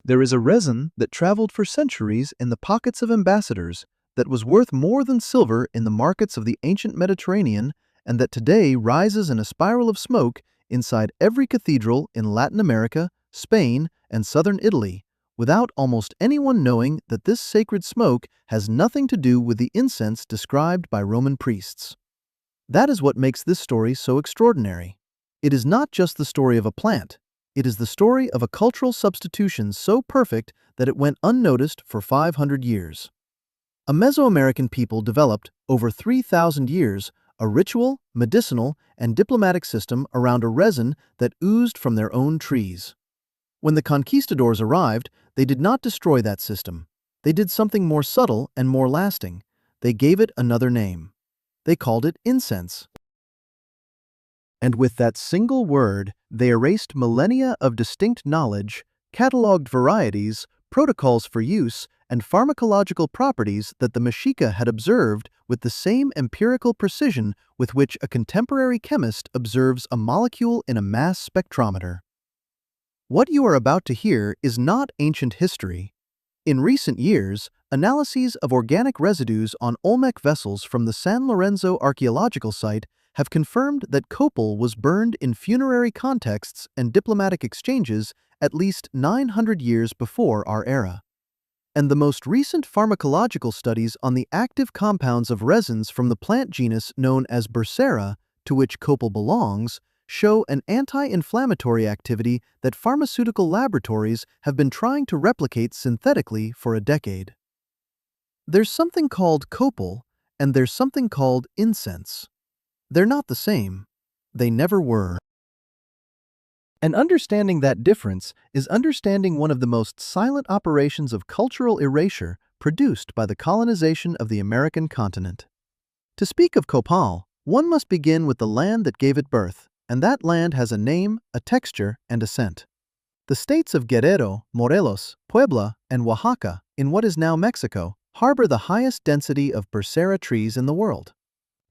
There is a resin that traveled for centuries in the pockets of ambassadors, that was worth more than silver in the markets of the ancient Mediterranean, and that today rises in a spiral of smoke inside every cathedral in Latin America, Spain, and southern Italy, without almost anyone knowing that this sacred smoke has nothing to do with the incense described by Roman priests. That is what makes this story so extraordinary. It is not just the story of a plant. It is the story of a cultural substitution so perfect that it went unnoticed for 500 years. A Mesoamerican people developed, over 3,000 years, a ritual, medicinal, and diplomatic system around a resin that oozed from their own trees. When the conquistadors arrived, they did not destroy that system. They did something more subtle and more lasting. They gave it another name. They called it incense. And with that single word, they erased millennia of distinct knowledge, catalogued varieties, protocols for use, and pharmacological properties that the Mexica had observed with the same empirical precision with which a contemporary chemist observes a molecule in a mass spectrometer. What you are about to hear is not ancient history. In recent years, analyses of organic residues on Olmec vessels from the San Lorenzo archaeological site have confirmed that copal was burned in funerary contexts and diplomatic exchanges at least 900 years before our era. And the most recent pharmacological studies on the active compounds of resins from the plant genus known as Bursera, to which copal belongs, show an anti-inflammatory activity that pharmaceutical laboratories have been trying to replicate synthetically for a decade. There's something called copal, and there's something called incense. They're not the same. They never were. And understanding that difference is understanding one of the most silent operations of cultural erasure produced by the colonization of the American continent. To speak of copal, one must begin with the land that gave it birth, and that land has a name, a texture, and a scent. The states of Guerrero, Morelos, Puebla, and Oaxaca, in what is now Mexico, harbor the highest density of Bursera trees in the world.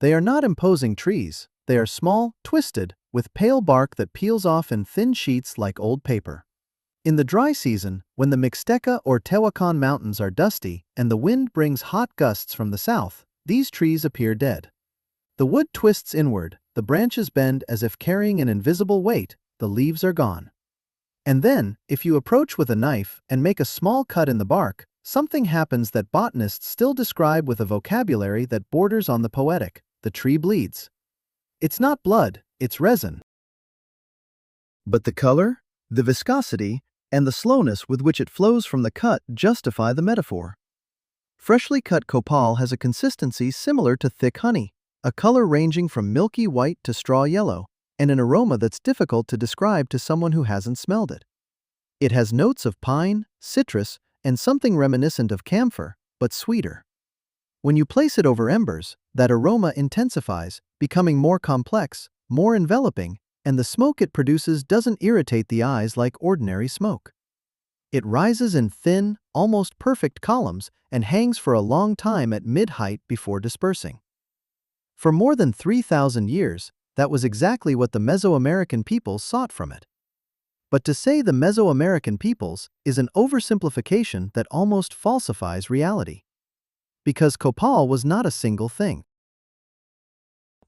They are not imposing trees. They are small, twisted, with pale bark that peels off in thin sheets like old paper. In the dry season, when the Mixteca or Tehuacan mountains are dusty and the wind brings hot gusts from the south, these trees appear dead. The wood twists inward, the branches bend as if carrying an invisible weight, the leaves are gone. And then, if you approach with a knife and make a small cut in the bark, something happens that botanists still describe with a vocabulary that borders on the poetic. The tree bleeds. It's not blood, it's resin. But the color, the viscosity, and the slowness with which it flows from the cut justify the metaphor. Freshly cut copal has a consistency similar to thick honey, a color ranging from milky white to straw yellow, and an aroma that's difficult to describe to someone who hasn't smelled it. It has notes of pine, citrus, and something reminiscent of camphor, but sweeter. When you place it over embers, that aroma intensifies, becoming more complex, more enveloping, and the smoke it produces doesn't irritate the eyes like ordinary smoke. It rises in thin, almost perfect columns and hangs for a long time at mid-height before dispersing. For more than 3,000 years, that was exactly what the Mesoamerican peoples sought from it. But to say the Mesoamerican peoples is an oversimplification that almost falsifies reality. Because copal was not a single thing.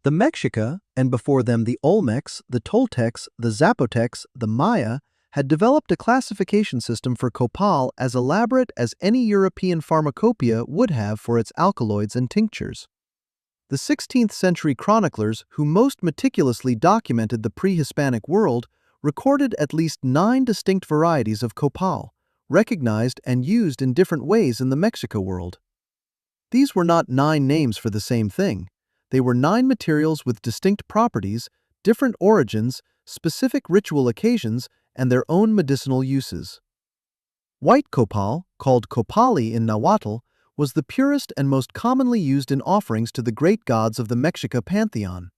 The Mexica, and before them the Olmecs, the Toltecs, the Zapotecs, the Maya, had developed a classification system for copal as elaborate as any European pharmacopoeia would have for its alkaloids and tinctures. The 16th century chroniclers who most meticulously documented the pre-Hispanic world recorded at least 9 distinct varieties of copal, recognized and used in different ways in the Mexica world. These were not 9 names for the same thing. They were 9 materials with distinct properties, different origins, specific ritual occasions, and their own medicinal uses. White copal, called copali in Nahuatl, was the purest and most commonly used in offerings to the great gods of the Mexica pantheon.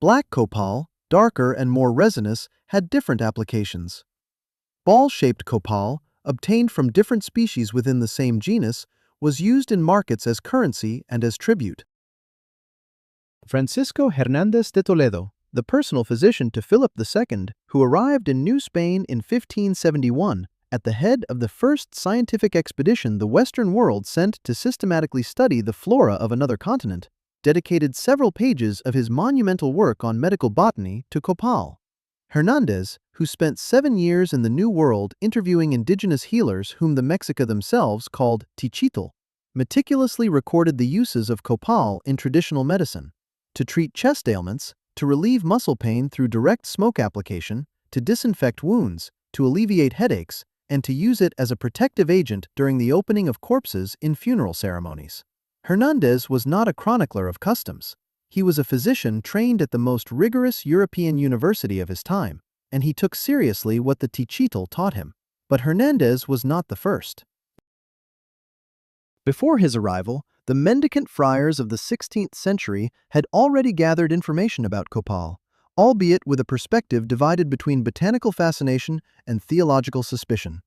Black copal, darker and more resinous, had different applications. Ball-shaped copal, obtained from different species within the same genus, was used in markets as currency and as tribute. Francisco Hernández de Toledo, the personal physician to Philip II, who arrived in New Spain in 1571, at the head of the first scientific expedition the Western world sent to systematically study the flora of another continent, dedicated several pages of his monumental work on medical botany to copal. Hernández, who spent 7 years in the New World interviewing indigenous healers whom the Mexica themselves called ticitl, meticulously recorded the uses of copal in traditional medicine, to treat chest ailments, to relieve muscle pain through direct smoke application, to disinfect wounds, to alleviate headaches, and to use it as a protective agent during the opening of corpses in funeral ceremonies. Hernández was not a chronicler of customs. He was a physician trained at the most rigorous European university of his time, and he took seriously what the ticitl taught him. But Hernández was not the first. Before his arrival, the mendicant friars of the 16th century had already gathered information about copal, albeit with a perspective divided between botanical fascination and theological suspicion.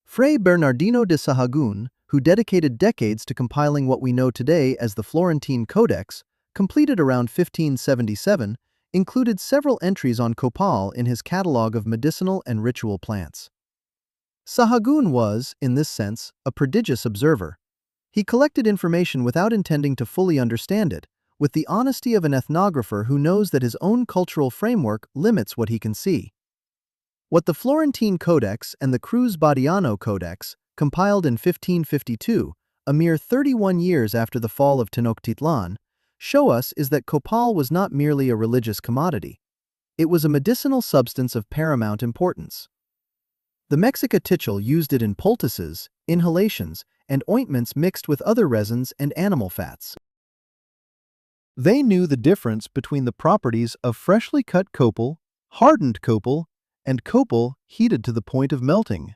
Fray Bernardino de Sahagún, who dedicated decades to compiling what we know today as the Florentine Codex, completed around 1577, included several entries on copal in his catalogue of medicinal and ritual plants. Sahagún was, in this sense, a prodigious observer. He collected information without intending to fully understand it, with the honesty of an ethnographer who knows that his own cultural framework limits what he can see. What the Florentine Codex and the Cruz-Badiano Codex, compiled in 1552, a mere 31 years after the fall of Tenochtitlan, show us is that copal was not merely a religious commodity. It was a medicinal substance of paramount importance. The Mexica ticitl used it in poultices, inhalations, and ointments mixed with other resins and animal fats. They knew the difference between the properties of freshly cut copal, hardened copal, and copal heated to the point of melting.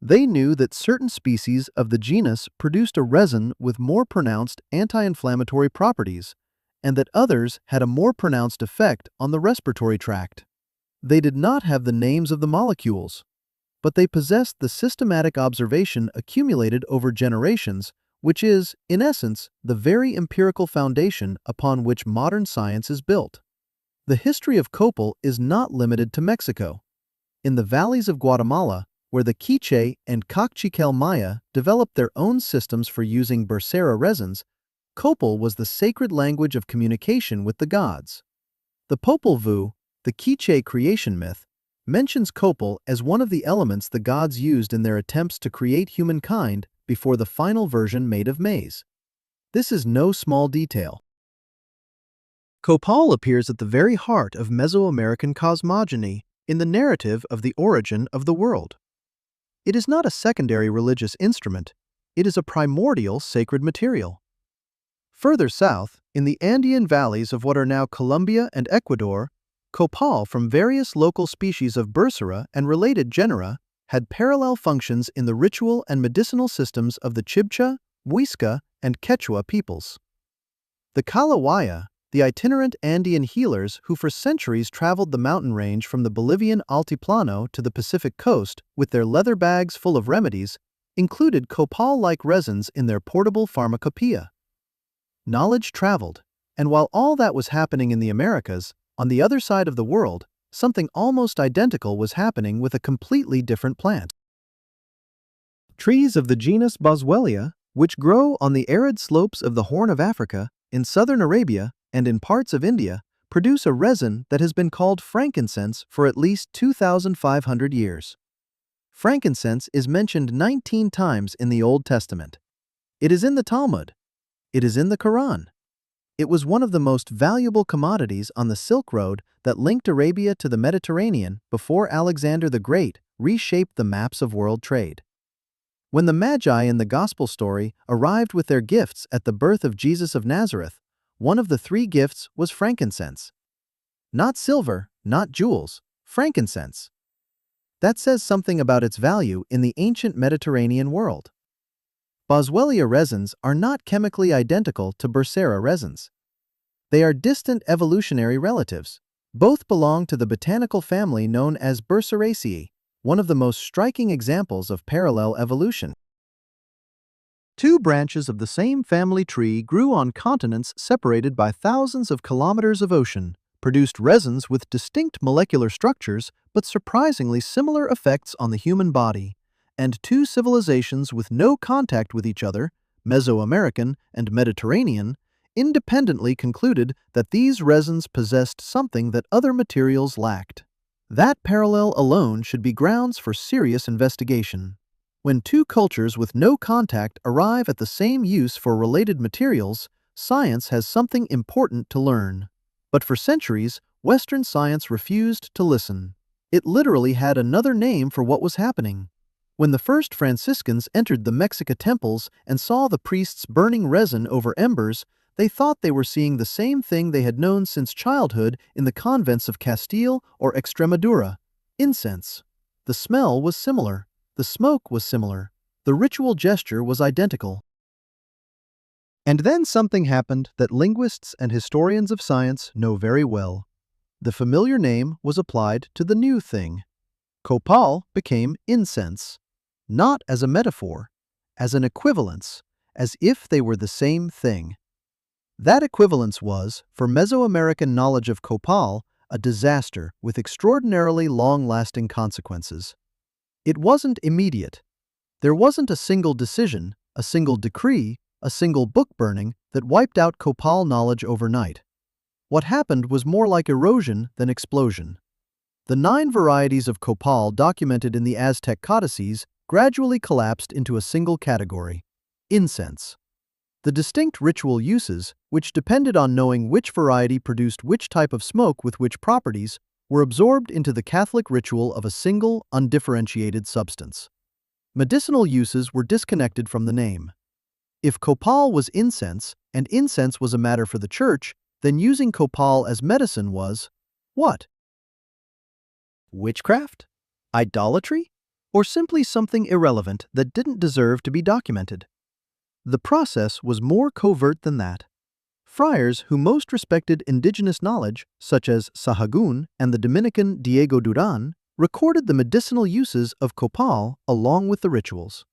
They knew that certain species of the genus produced a resin with more pronounced anti-inflammatory properties, and that others had a more pronounced effect on the respiratory tract. They did not have the names of the molecules, but they possessed the systematic observation accumulated over generations, which is, in essence, the very empirical foundation upon which modern science is built. The history of copal is not limited to Mexico. In the valleys of Guatemala, where the Quiche and Kaqchikel Maya developed their own systems for using Bursera resins, copal was the sacred language of communication with the gods. The Popol Vuh, the Quiche creation myth, mentions copal as one of the elements the gods used in their attempts to create humankind before the final version made of maize. This is no small detail. Copal appears at the very heart of Mesoamerican cosmogony in the narrative of the origin of the world. It is not a secondary religious instrument, it is a primordial sacred material. Further south, in the Andean valleys of what are now Colombia and Ecuador, copal from various local species of Bursera and related genera had parallel functions in the ritual and medicinal systems of the Chibcha, Muisca, and Quechua peoples. The Kalawaya, the itinerant Andean healers who for centuries traveled the mountain range from the Bolivian Altiplano to the Pacific coast with their leather bags full of remedies, included copal-like resins in their portable pharmacopoeia. Knowledge traveled, and while all that was happening in the Americas, on the other side of the world, something almost identical was happening with a completely different plant. Trees of the genus Boswellia, which grow on the arid slopes of the Horn of Africa, in southern Arabia, and in parts of India, produce a resin that has been called frankincense for at least 2,500 years. Frankincense is mentioned 19 times in the Old Testament. It is in the Talmud. It is in the Quran. It was one of the most valuable commodities on the Silk Road that linked Arabia to the Mediterranean before Alexander the Great reshaped the maps of world trade. When the Magi in the Gospel story arrived with their gifts at the birth of Jesus of Nazareth, one of the 3 gifts was frankincense. Not silver, not jewels, frankincense. That says something about its value in the ancient Mediterranean world. Boswellia resins are not chemically identical to Bursera resins. They are distant evolutionary relatives. Both belong to the botanical family known as Burseraceae, one of the most striking examples of parallel evolution. 2 branches of the same family tree grew on continents separated by thousands of kilometers of ocean, produced resins with distinct molecular structures but surprisingly similar effects on the human body, and two civilizations with no contact with each other, Mesoamerican and Mediterranean, independently concluded that these resins possessed something that other materials lacked. That parallel alone should be grounds for serious investigation. When two cultures with no contact arrive at the same use for related materials, science has something important to learn. But for centuries, Western science refused to listen. It literally had another name for what was happening. When the first Franciscans entered the Mexica temples and saw the priests burning resin over embers, they thought they were seeing the same thing they had known since childhood in the convents of Castile or Extremadura: incense. The smell was similar. The smoke was similar. The ritual gesture was identical. And then something happened that linguists and historians of science know very well. The familiar name was applied to the new thing. Copal became incense, not as a metaphor, as an equivalence, as if they were the same thing. That equivalence was, for Mesoamerican knowledge of copal, a disaster with extraordinarily long-lasting consequences. It wasn't immediate. There wasn't a single decision, a single decree, a single book burning that wiped out copal knowledge overnight. What happened was more like erosion than explosion. The 9 varieties of copal documented in the Aztec codices gradually collapsed into a single category: incense. The distinct ritual uses, which depended on knowing which variety produced which type of smoke with which properties, were absorbed into the Catholic ritual of a single, undifferentiated substance. Medicinal uses were disconnected from the name. If copal was incense, and incense was a matter for the Church, then using copal as medicine was what? Witchcraft? Idolatry? Or simply something irrelevant that didn't deserve to be documented? The process was more covert than that. Friars who most respected indigenous knowledge, such as Sahagún and the Dominican Diego Durán, recorded the medicinal uses of copal along with the rituals.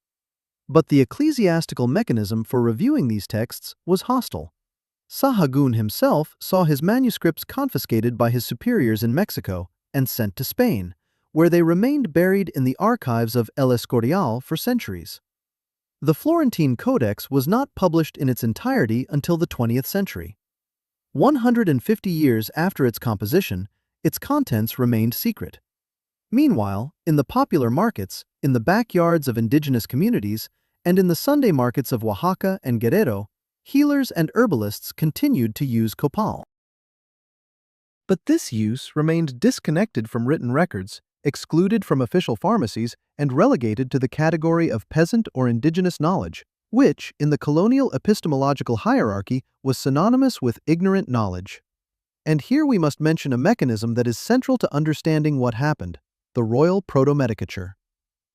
But the ecclesiastical mechanism for reviewing these texts was hostile. Sahagún himself saw his manuscripts confiscated by his superiors in Mexico and sent to Spain, where they remained buried in the archives of El Escorial for centuries. The Florentine Codex was not published in its entirety until the 20th century. 150 years after its composition, its contents remained secret. Meanwhile, in the popular markets, in the backyards of indigenous communities, and in the Sunday markets of Oaxaca and Guerrero, healers and herbalists continued to use copal. But this use remained disconnected from written records, excluded from official pharmacies, and relegated to the category of peasant or indigenous knowledge, which, in the colonial epistemological hierarchy, was synonymous with ignorant knowledge. And here we must mention a mechanism that is central to understanding what happened: the royal protomedicature.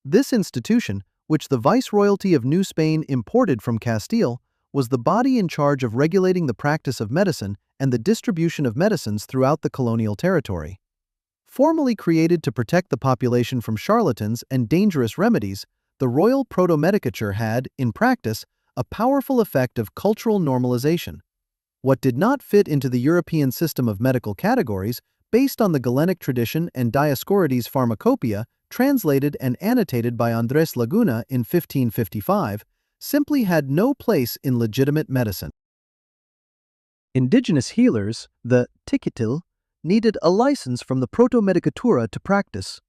This institution, which the Viceroyalty of New Spain imported from Castile, was the body in charge of regulating the practice of medicine and the distribution of medicines throughout the colonial territory. Formally created to protect the population from charlatans and dangerous remedies, the royal protomedicature had, in practice, a powerful effect of cultural normalization. What did not fit into the European system of medical categories, based on the Galenic tradition and Dioscorides' pharmacopoeia, translated and annotated by Andrés Laguna in 1555, simply had no place in legitimate medicine. Indigenous healers, the ticitl, needed a license from the protomedicatura to practice.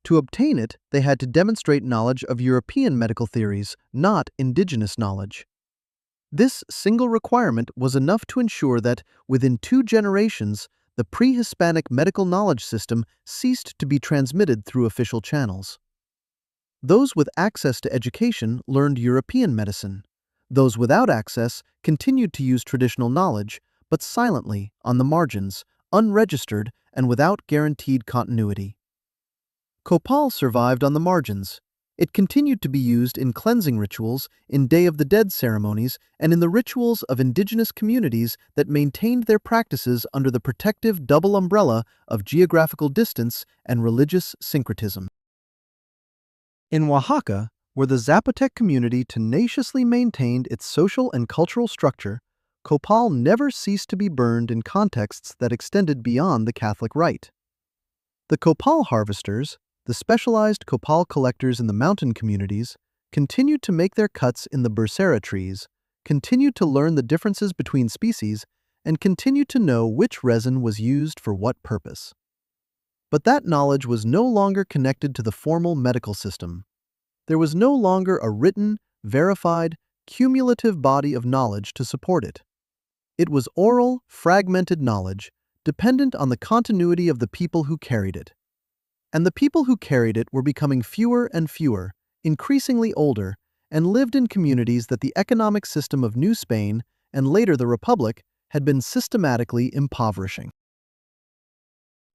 To obtain it, they had to demonstrate knowledge of European medical theories, not indigenous knowledge. This single requirement was enough to ensure that, within 2 generations, the pre-Hispanic medical knowledge system ceased to be transmitted through official channels. Those with access to education learned European medicine. Those without access continued to use traditional knowledge, but silently, on the margins, unregistered and without guaranteed continuity. Copal survived on the margins. It continued to be used in cleansing rituals, in Day of the Dead ceremonies, and in the rituals of indigenous communities that maintained their practices under the protective double umbrella of geographical distance and religious syncretism. In Oaxaca, where the Zapotec community tenaciously maintained its social and cultural structure, copal never ceased to be burned in contexts that extended beyond the Catholic rite. The copal harvesters, The specialized copal collectors in the mountain communities continued to make their cuts in the Bursera trees, continued to learn the differences between species, and continued to know which resin was used for what purpose. But that knowledge was no longer connected to the formal medical system. There was no longer a written, verified, cumulative body of knowledge to support it. It was oral, fragmented knowledge, dependent on the continuity of the people who carried it. And the people who carried it were becoming fewer and fewer, increasingly older, and lived in communities that the economic system of New Spain, and later the Republic, had been systematically impoverishing.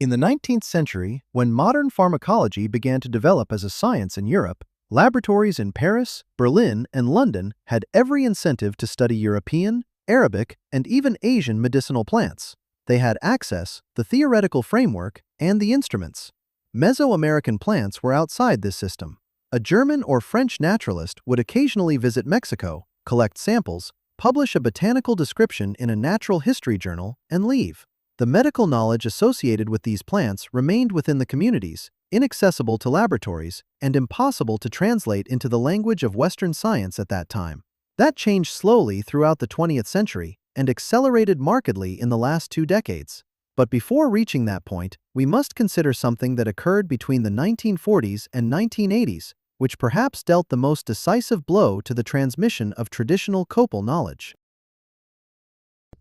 In the 19th century, when modern pharmacology began to develop as a science in Europe, laboratories in Paris, Berlin, and London had every incentive to study European, Arabic, and even Asian medicinal plants. They had access, the theoretical framework, and the instruments. Mesoamerican plants were outside this system. A German or French naturalist would occasionally visit Mexico, collect samples, publish a botanical description in a natural history journal, and leave. The medical knowledge associated with these plants remained within the communities, inaccessible to laboratories, and impossible to translate into the language of Western science at that time. That changed slowly throughout the 20th century and accelerated markedly in the last 2 decades. But before reaching that point, we must consider something that occurred between the 1940s and 1980s, which perhaps dealt the most decisive blow to the transmission of traditional copal knowledge.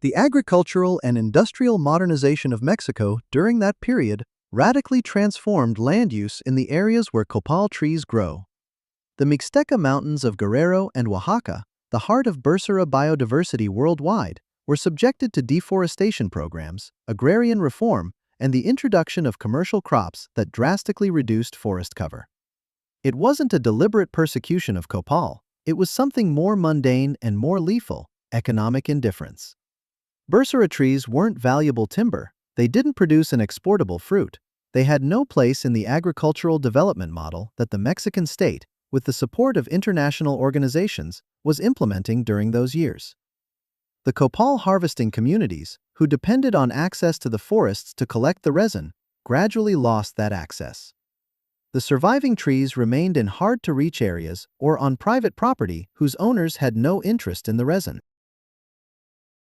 The agricultural and industrial modernization of Mexico during that period radically transformed land use in the areas where copal trees grow. The Mixteca Mountains of Guerrero and Oaxaca, the heart of Bursera biodiversity worldwide, were subjected to deforestation programs, agrarian reform, and the introduction of commercial crops that drastically reduced forest cover. It wasn't a deliberate persecution of copal, it was something more mundane and more lethal: economic indifference. Bursera trees weren't valuable timber, they didn't produce an exportable fruit, they had no place in the agricultural development model that the Mexican state, with the support of international organizations, was implementing during those years. The copal harvesting communities, who depended on access to the forests to collect the resin, gradually lost that access. The surviving trees remained in hard-to-reach areas or on private property whose owners had no interest in the resin.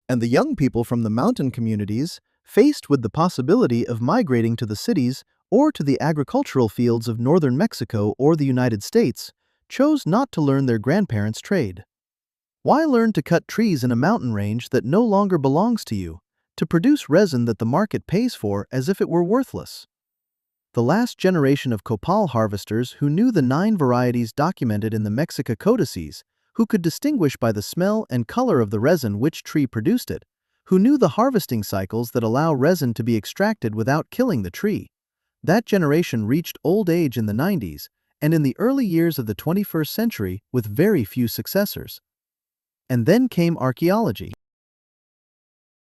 And the young people from the mountain communities, faced with the possibility of migrating to the cities or to the agricultural fields of northern Mexico or the United States, chose not to learn their grandparents' trade. Why learn to cut trees in a mountain range that no longer belongs to you, to produce resin that the market pays for as if it were worthless? The last generation of copal harvesters who knew the 9 varieties documented in the Mexica codices, who could distinguish by the smell and color of the resin which tree produced it, who knew the harvesting cycles that allow resin to be extracted without killing the tree. That generation reached old age in the 90s, and in the early years of the 21st century with very few successors. And then came archaeology.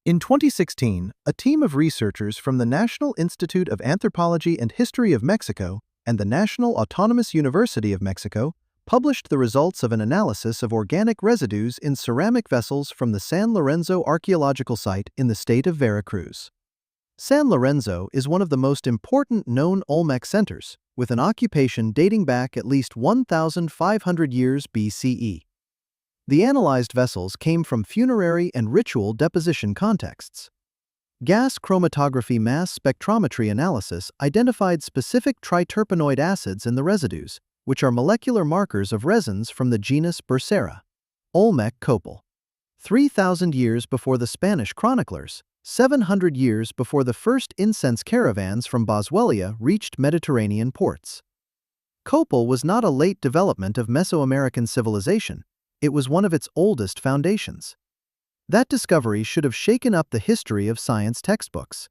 In 2016, a team of researchers from the National Institute of Anthropology and History of Mexico and the National Autonomous University of Mexico published the results of an analysis of organic residues in ceramic vessels from the San Lorenzo archaeological site in the state of Veracruz. San Lorenzo is one of the most important known Olmec centers, with an occupation dating back at least 1,500 years BCE. The analyzed vessels came from funerary and ritual deposition contexts. Gas chromatography mass spectrometry analysis identified specific triterpenoid acids in the residues, which are molecular markers of resins from the genus Bursera. Olmec copal. 3,000 years before the Spanish chroniclers, 700 years before the first incense caravans from Boswellia reached Mediterranean ports. Copal was not a late development of Mesoamerican civilization, it was one of its oldest foundations. That discovery should have shaken up the history of science textbooks.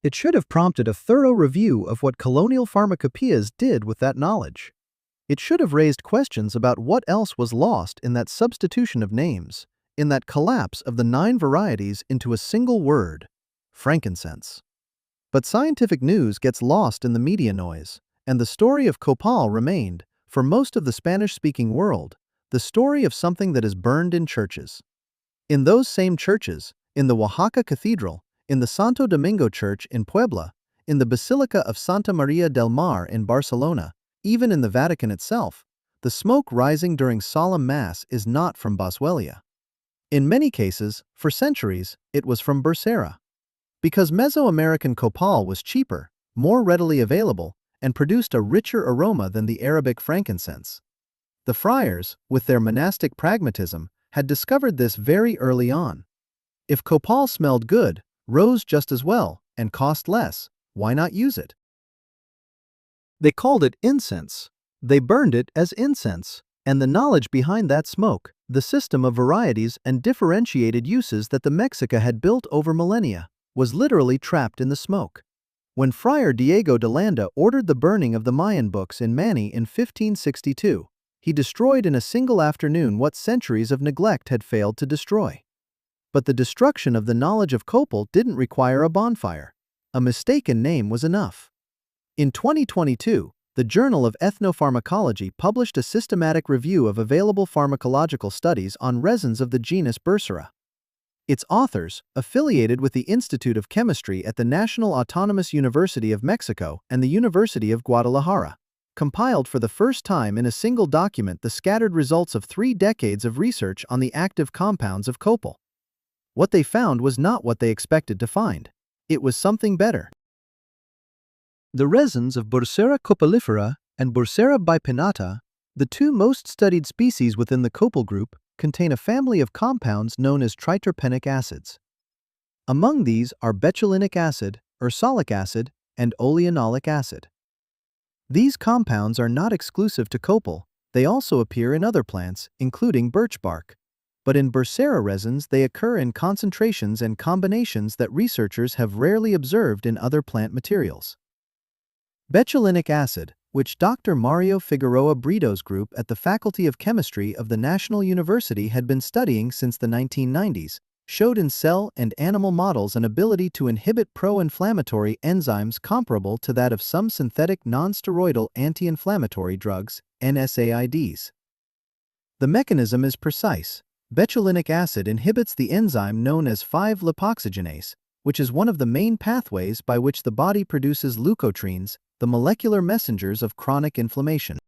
It should have prompted a thorough review of what colonial pharmacopoeias did with that knowledge. It should have raised questions about what else was lost in that substitution of names, in that collapse of the 9 varieties into a single word: frankincense. But scientific news gets lost in the media noise, and the story of copal remained, for most of the Spanish-speaking world, the story of something that is burned in churches. In those same churches, in the Oaxaca Cathedral, in the Santo Domingo Church in Puebla, In the Basilica of Santa Maria del Mar in Barcelona, even in the Vatican itself, the smoke rising during solemn Mass is not from Boswellia. In many cases, for centuries, it was from Bursera. Because Mesoamerican copal was cheaper, more readily available, and produced a richer aroma than the Arabic frankincense. The friars, with their monastic pragmatism, had discovered this very early on. If copal smelled good, rose just as well, and cost less, why not use it? They called it incense. They burned it as incense, and the knowledge behind that smoke, the system of varieties and differentiated uses that the Mexica had built over millennia, was literally trapped in the smoke. When Friar Diego de Landa ordered the burning of the Mayan books in Mani in 1562, he destroyed in a single afternoon what centuries of neglect had failed to destroy. But the destruction of the knowledge of copal didn't require a bonfire. A mistaken name was enough. In 2022, the Journal of Ethnopharmacology published a systematic review of available pharmacological studies on resins of the genus Bursera. Its authors, affiliated with the Institute of Chemistry at the National Autonomous University of Mexico and the University of Guadalajara, compiled for the first time in a single document the scattered results of 3 decades of research on the active compounds of copal. What they found was not what they expected to find. It was something better. The resins of Bursera copalifera and Bursera bipinnata, the 2 most studied species within the copal group, contain a family of compounds known as triterpenic acids. Among these are betulinic acid, ursolic acid, and oleanolic acid. These compounds are not exclusive to copal, they also appear in other plants, including birch bark. But in Bursera resins they occur in concentrations and combinations that researchers have rarely observed in other plant materials. Betulinic acid, which Dr. Mario Figueroa Brito's group at the Faculty of Chemistry of the National University had been studying since the 1990s, showed in cell and animal models an ability to inhibit pro-inflammatory enzymes comparable to that of some synthetic non-steroidal anti-inflammatory drugs, NSAIDs. The mechanism is precise. Betulinic acid inhibits the enzyme known as 5-lipoxygenase, which is one of the main pathways by which the body produces leukotrienes, the molecular messengers of chronic inflammation.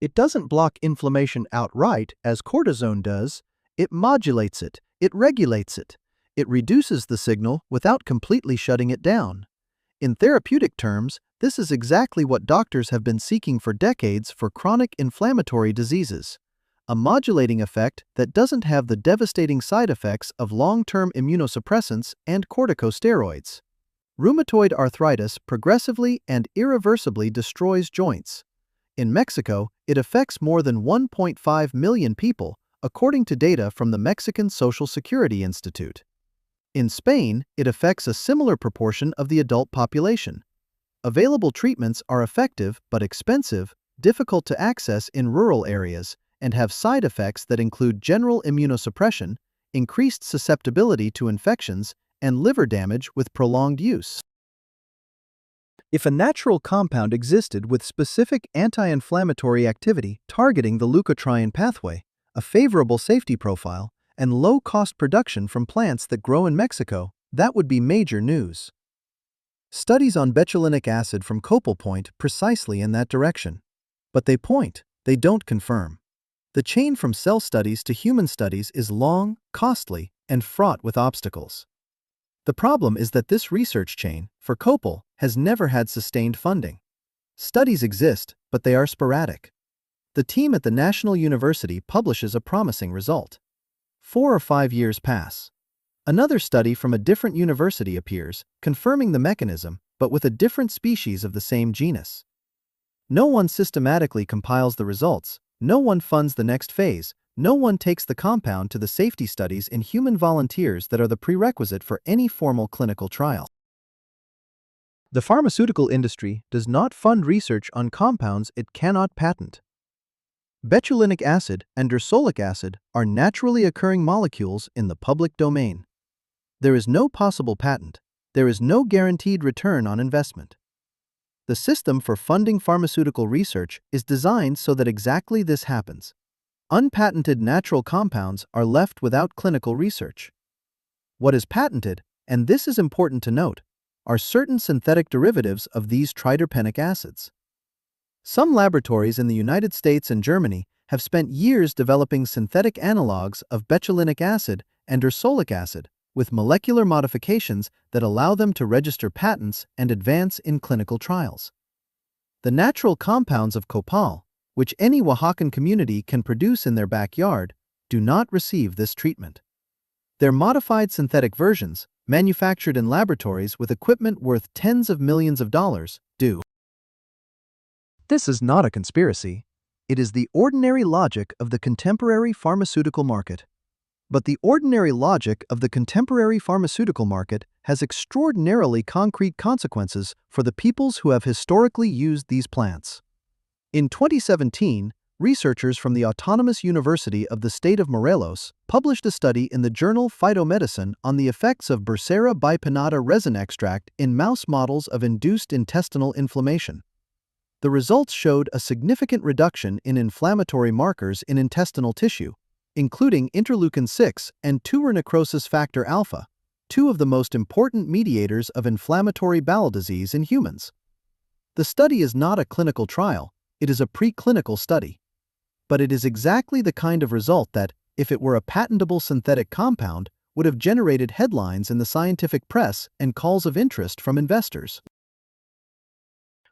It doesn't block inflammation outright as cortisone does, it modulates it, it regulates it. It reduces the signal without completely shutting it down. In therapeutic terms, this is exactly what doctors have been seeking for decades for chronic inflammatory diseases. A modulating effect that doesn't have the devastating side effects of long-term immunosuppressants and corticosteroids. Rheumatoid arthritis progressively and irreversibly destroys joints. In Mexico, it affects more than 1.5 million people, according to data from the Mexican Social Security Institute. In Spain, it affects a similar proportion of the adult population. Available treatments are effective but expensive, difficult to access in rural areas, and have side effects that include general immunosuppression, increased susceptibility to infections, and liver damage with prolonged use. If a natural compound existed with specific anti-inflammatory activity targeting the leukotriene pathway, a favorable safety profile, and low-cost production from plants that grow in Mexico, that would be major news. Studies on betulinic acid from copal point precisely in that direction. But they point, they don't confirm. The chain from cell studies to human studies is long, costly, and fraught with obstacles. The problem is that this research chain, for copal, has never had sustained funding. Studies exist, but they are sporadic. The team at the National University publishes a promising result. 4 or 5 years pass. Another study from a different university appears, confirming the mechanism, but with a different species of the same genus. No one systematically compiles the results, no one funds the next phase, no one takes the compound to the safety studies in human volunteers that are the prerequisite for any formal clinical trial. The pharmaceutical industry does not fund research on compounds it cannot patent. Betulinic acid and ursolic acid are naturally occurring molecules in the public domain. There is no possible patent. There is no guaranteed return on investment. The system for funding pharmaceutical research is designed so that exactly this happens. Unpatented natural compounds are left without clinical research. What is patented, and this is important to note, are certain synthetic derivatives of these triterpenic acids. Some laboratories in the United States and Germany have spent years developing synthetic analogs of betulinic acid and ursolic acid with molecular modifications that allow them to register patents and advance in clinical trials. The natural compounds of copal, which any Oaxacan community can produce in their backyard, do not receive this treatment. Their modified synthetic versions, manufactured in laboratories with equipment worth tens of millions of dollars, do. This is not a conspiracy. It is the ordinary logic of the contemporary pharmaceutical market. But the ordinary logic of the contemporary pharmaceutical market has extraordinarily concrete consequences for the peoples who have historically used these plants. In 2017, researchers from the Autonomous University of the State of Morelos published a study in the journal Phytomedicine on the effects of Bursera bipinnata resin extract in mouse models of induced intestinal inflammation. The results showed a significant reduction in inflammatory markers in intestinal tissue, including interleukin-6 and tumor necrosis factor alpha, two of the most important mediators of inflammatory bowel disease in humans. The study is not a clinical trial, it is a preclinical study. But it is exactly the kind of result that, if it were a patentable synthetic compound, would have generated headlines in the scientific press and calls of interest from investors.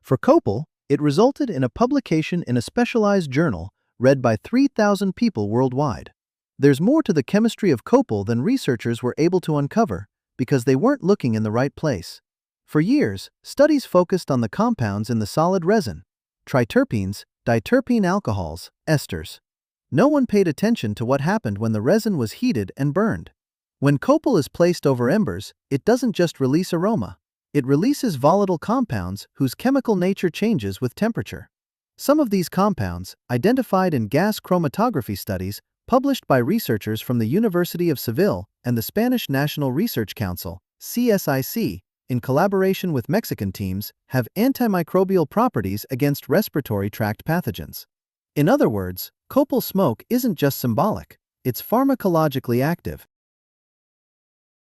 For copal, it resulted in a publication in a specialized journal read by 3,000 people worldwide. There's more to the chemistry of copal than researchers were able to uncover because they weren't looking in the right place. For years, studies focused on the compounds in the solid resin, triterpenes, diterpene alcohols, esters. No one paid attention to what happened when the resin was heated and burned. When copal is placed over embers, it doesn't just release aroma. It releases volatile compounds whose chemical nature changes with temperature. Some of these compounds, identified in gas chromatography studies published by researchers from the University of Seville and the Spanish National Research Council, CSIC, in collaboration with Mexican teams, have antimicrobial properties against respiratory tract pathogens. In other words, copal smoke isn't just symbolic, it's pharmacologically active.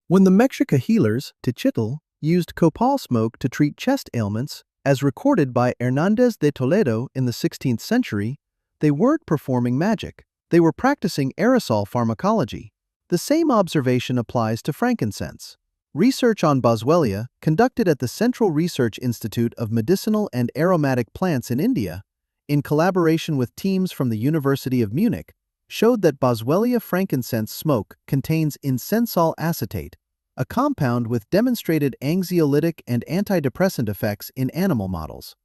When the Mexica healers, ticitl, used copal smoke to treat chest ailments, as recorded by Hernández de Toledo in the 16th century, they weren't performing magic. They were practicing aerosol pharmacology. The same observation applies to frankincense. Research on Boswellia, conducted at the Central Research Institute of Medicinal and Aromatic Plants in India, in collaboration with teams from the University of Munich, showed that Boswellia frankincense smoke contains incensol acetate, a compound with demonstrated anxiolytic and antidepressant effects in animal models.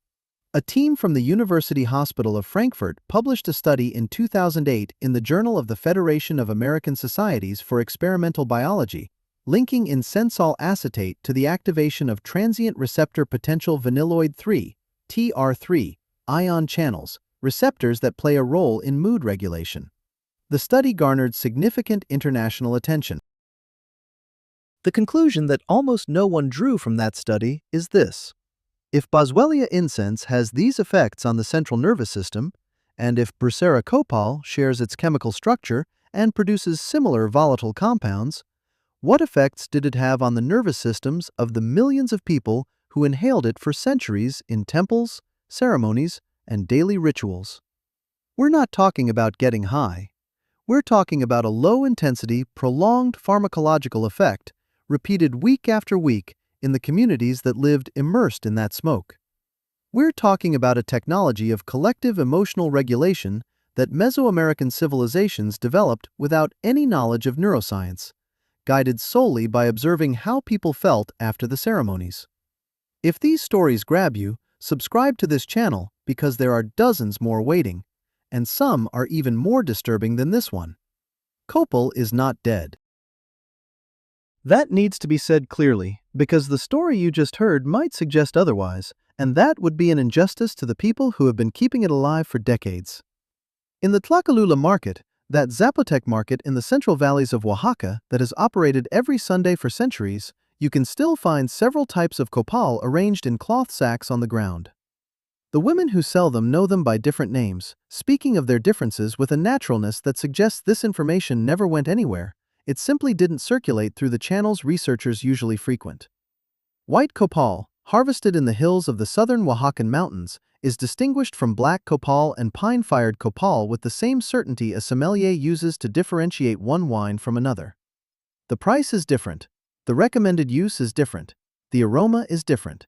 A team from the University Hospital of Frankfurt published a study in 2008 in the Journal of the Federation of American Societies for Experimental Biology, linking incensol acetate to the activation of transient receptor potential vanilloid 3, TR3, ion channels, receptors that play a role in mood regulation. The study garnered significant international attention. The conclusion that almost no one drew from that study is this. If Boswellia incense has these effects on the central nervous system, and if Bursera copal shares its chemical structure and produces similar volatile compounds, what effects did it have on the nervous systems of the millions of people who inhaled it for centuries in temples, ceremonies, and daily rituals? We're not talking about getting high. We're talking about a low-intensity, prolonged pharmacological effect repeated week after week in the communities that lived immersed in that smoke. We're talking about a technology of collective emotional regulation that Mesoamerican civilizations developed without any knowledge of neuroscience, guided solely by observing how people felt after the ceremonies. If these stories grab you, subscribe to this channel because there are dozens more waiting, and some are even more disturbing than this one. Copal is not dead. That needs to be said clearly, because the story you just heard might suggest otherwise, and that would be an injustice to the people who have been keeping it alive for decades. In the Tlacalula market, that Zapotec market in the central valleys of Oaxaca that has operated every Sunday for centuries, you can still find several types of copal arranged in cloth sacks on the ground. The women who sell them know them by different names, speaking of their differences with a naturalness that suggests this information never went anywhere. It simply didn't circulate through the channels researchers usually frequent. White copal, harvested in the hills of the southern Oaxacan mountains, is distinguished from black copal and pine-fired copal with the same certainty a sommelier uses to differentiate one wine from another. The price is different. The recommended use is different. The aroma is different.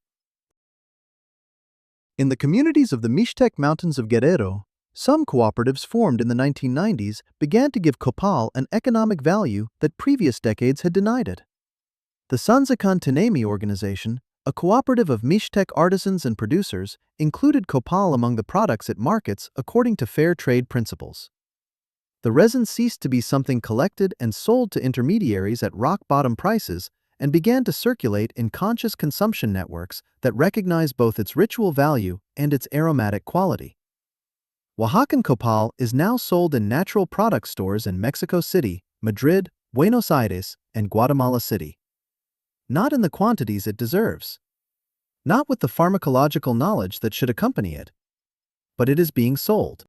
In the communities of the Mixtec Mountains of Guerrero, some cooperatives formed in the 1990s began to give copal an economic value that previous decades had denied it. The Sanzakan Tinemi organization, a cooperative of Mixtec artisans and producers, included copal among the products it markets according to fair trade principles. The resin ceased to be something collected and sold to intermediaries at rock-bottom prices and began to circulate in conscious consumption networks that recognize both its ritual value and its aromatic quality. Oaxacan copal is now sold in natural product stores in Mexico City, Madrid, Buenos Aires, and Guatemala City. Not in the quantities it deserves. Not with the pharmacological knowledge that should accompany it. But it is being sold.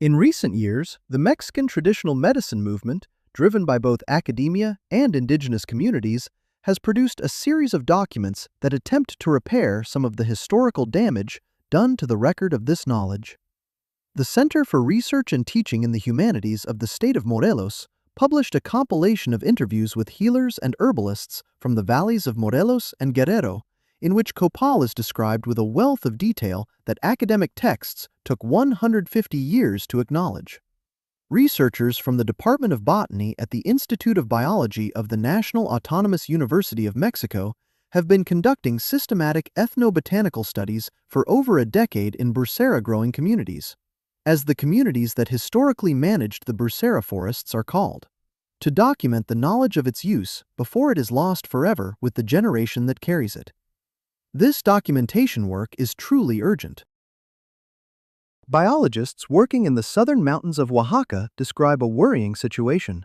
In recent years, the Mexican traditional medicine movement, driven by both academia and indigenous communities, has produced a series of documents that attempt to repair some of the historical damage done to the record of this knowledge. The Center for Research and Teaching in the Humanities of the State of Morelos published a compilation of interviews with healers and herbalists from the valleys of Morelos and Guerrero, in which copal is described with a wealth of detail that academic texts took 150 years to acknowledge. Researchers from the Department of Botany at the Institute of Biology of the National Autonomous University of Mexico have been conducting systematic ethnobotanical studies for over a decade in Bursera growing communities, as the communities that historically managed the Bursera forests are called, to document the knowledge of its use before it is lost forever with the generation that carries it. This documentation work is truly urgent. Biologists working in the southern mountains of Oaxaca describe a worrying situation.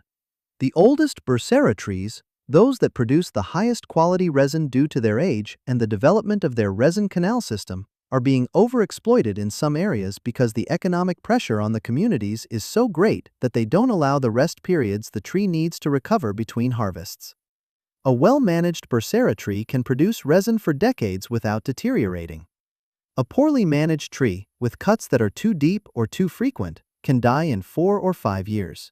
The oldest Bursera trees, those that produce the highest quality resin due to their age and the development of their resin canal system, are being overexploited in some areas because the economic pressure on the communities is so great that they don't allow the rest periods the tree needs to recover between harvests. A well-managed Bursera tree can produce resin for decades without deteriorating. A poorly managed tree, with cuts that are too deep or too frequent, can die in 4 or 5 years.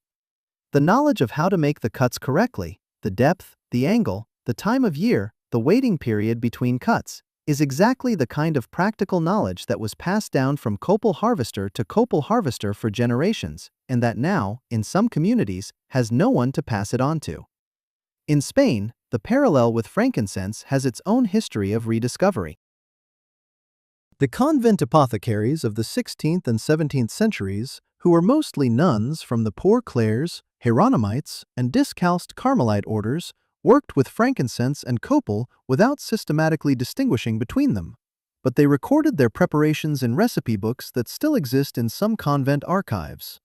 The knowledge of how to make the cuts correctly, the depth, the angle, the time of year, the waiting period between cuts, is exactly the kind of practical knowledge that was passed down from copal harvester to copal harvester for generations, and that now, in some communities, has no one to pass it on to. In Spain, the parallel with frankincense has its own history of rediscovery. The convent apothecaries of the 16th and 17th centuries, who were mostly nuns from the Poor Clares, Hieronymites, and Discalced Carmelite orders, worked with frankincense and copal without systematically distinguishing between them, but they recorded their preparations in recipe books that still exist in some convent archives.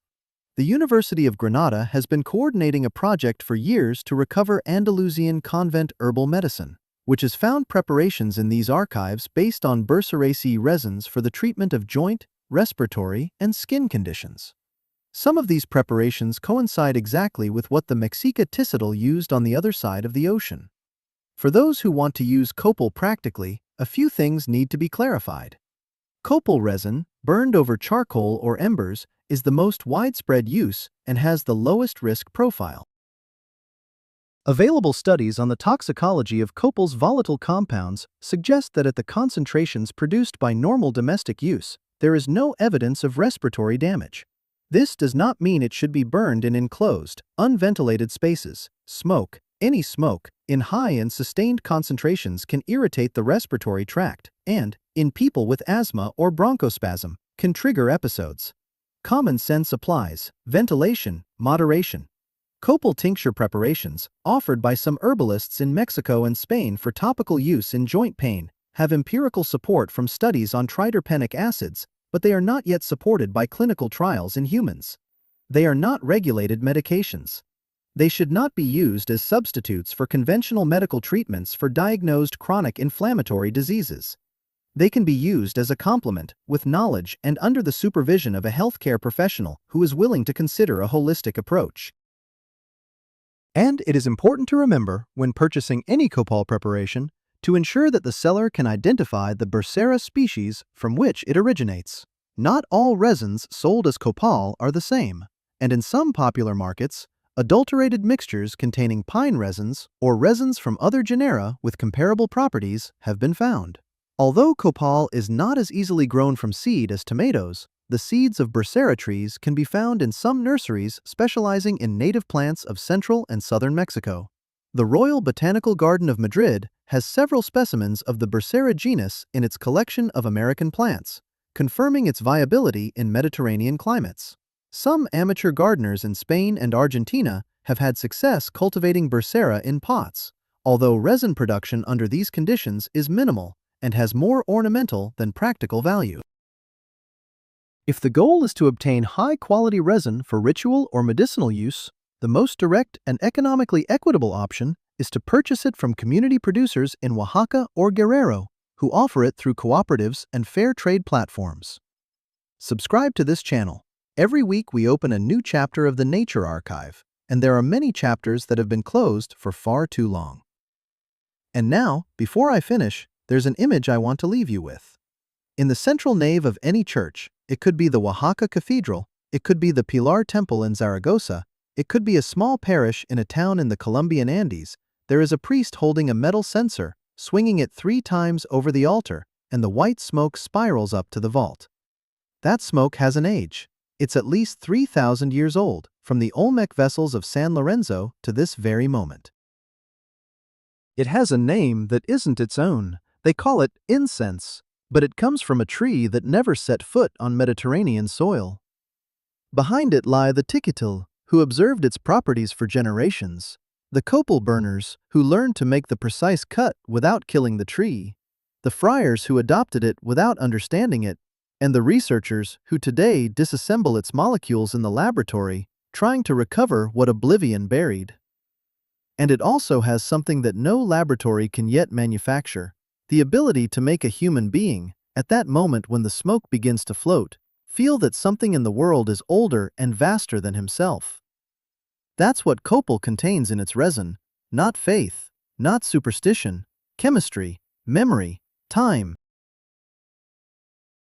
The University of Granada has been coordinating a project for years to recover Andalusian convent herbal medicine, which has found preparations in these archives based on Burseraceae resins for the treatment of joint, respiratory, and skin conditions. Some of these preparations coincide exactly with what the Mexica ticitl used on the other side of the ocean. For those who want to use copal practically, a few things need to be clarified. Copal resin, burned over charcoal or embers, is the most widespread use and has the lowest risk profile. Available studies on the toxicology of copal's volatile compounds suggest that at the concentrations produced by normal domestic use, there is no evidence of respiratory damage. This does not mean it should be burned in enclosed, unventilated spaces. Any smoke, in high and sustained concentrations can irritate the respiratory tract and, in people with asthma or bronchospasm, can trigger episodes. Common sense applies. Ventilation, moderation. Copal tincture preparations, offered by some herbalists in Mexico and Spain for topical use in joint pain, have empirical support from studies on triterpenic acids, but they are not yet supported by clinical trials in humans. They are not regulated medications. They should not be used as substitutes for conventional medical treatments for diagnosed chronic inflammatory diseases. They can be used as a complement, with knowledge and under the supervision of a healthcare professional who is willing to consider a holistic approach. And it is important to remember, when purchasing any copal preparation, to ensure that the seller can identify the Bursera species from which it originates. Not all resins sold as copal are the same, and in some popular markets, adulterated mixtures containing pine resins or resins from other genera with comparable properties have been found. Although copal is not as easily grown from seed as tomatoes, the seeds of Bursera trees can be found in some nurseries specializing in native plants of central and southern Mexico. The Royal Botanical Garden of Madrid has several specimens of the Bursera genus in its collection of American plants, confirming its viability in Mediterranean climates. Some amateur gardeners in Spain and Argentina have had success cultivating Bursera in pots, although resin production under these conditions is minimal and has more ornamental than practical value. If the goal is to obtain high-quality resin for ritual or medicinal use, the most direct and economically equitable option is to purchase it from community producers in Oaxaca or Guerrero, who offer it through cooperatives and fair trade platforms. Subscribe to this channel. Every week we open a new chapter of the Nature Archive, and there are many chapters that have been closed for far too long. And now, before I finish, there's an image I want to leave you with. In the central nave of any church, it could be the Oaxaca Cathedral, it could be the Pilar Temple in Zaragoza, it could be a small parish in a town in the Colombian Andes, there is a priest holding a metal censer, swinging it 3 times over the altar, and the white smoke spirals up to the vault. That smoke has an age. It's at least 3,000 years old, from the Olmec vessels of San Lorenzo to this very moment. It has a name that isn't its own. They call it incense, but it comes from a tree that never set foot on Mediterranean soil. Behind it lie the ticitl, who observed its properties for generations, the copal burners, who learned to make the precise cut without killing the tree, the friars who adopted it without understanding it, and the researchers who today disassemble its molecules in the laboratory, trying to recover what oblivion buried. And it also has something that no laboratory can yet manufacture: the ability to make a human being, at that moment when the smoke begins to float, feel that something in the world is older and vaster than himself. That's what copal contains in its resin: not faith, not superstition, chemistry, memory, time,